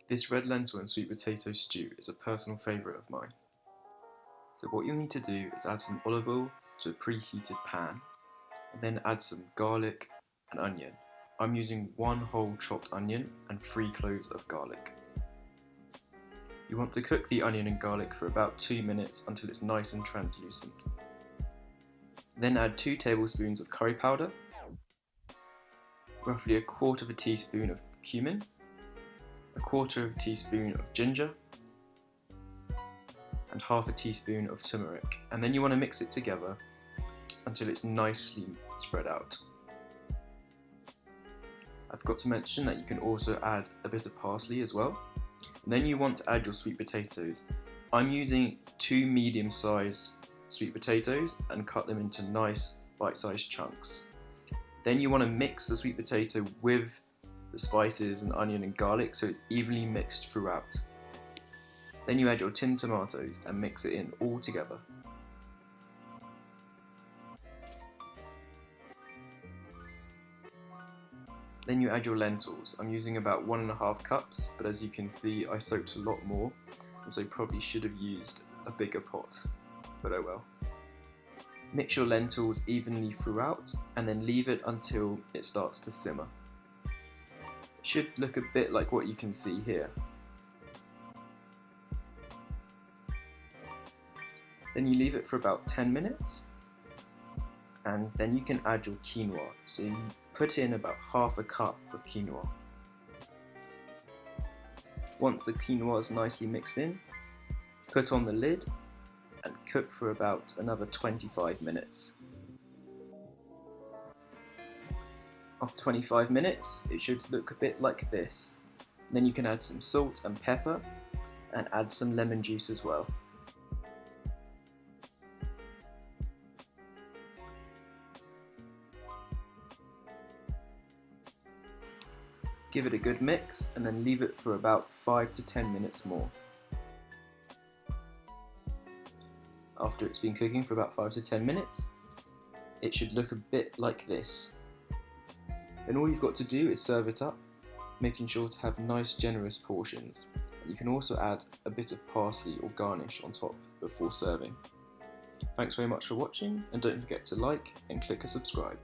This red lentil and sweet potato stew is a personal favourite of mine. So what you'll need to do is add some olive oil to a preheated pan, and then add some garlic and onion. I'm using 1 whole chopped onion and 3 cloves of garlic. You want to cook the onion and garlic for about 2 minutes until it's nice and translucent. Then add 2 tablespoons of curry powder, roughly 1/4 teaspoon of cumin, 1/4 teaspoon of ginger, and 1/2 teaspoon of turmeric, and then you want to mix it together until it's nicely spread out. I forgot to mention that you can also add a bit of parsley as well. And then you want to add your sweet potatoes. I'm using 2 medium-sized sweet potatoes and cut them into nice bite-sized chunks. Then you want to mix the sweet potato with the spices and onion and garlic so it's evenly mixed throughout. Then you add your tinned tomatoes and mix it in all together. Then you add your lentils. I'm using about 1½ cups, but as you can see I soaked a lot more, and so probably should have used a bigger pot, but oh well. Mix your lentils evenly throughout and then leave it until it starts to simmer. It should look a bit like what you can see here. Then you leave it for about 10 minutes, and then you can add your quinoa. So you put in about 1/2 cup of quinoa. Once the quinoa is nicely mixed in, put on the lid and cook for about another 25 minutes. After 25 minutes, it should look a bit like this. Then you can add some salt and pepper and add some lemon juice as well. Give it a good mix and then leave it for about 5 to 10 minutes more. After it's been cooking for about 5 to 10 minutes, it should look a bit like this. Then all you've got to do is serve it up, making sure to have nice generous portions. And you can also add a bit of parsley or garnish on top before serving. Thanks very much for watching, and don't forget to like and click a subscribe.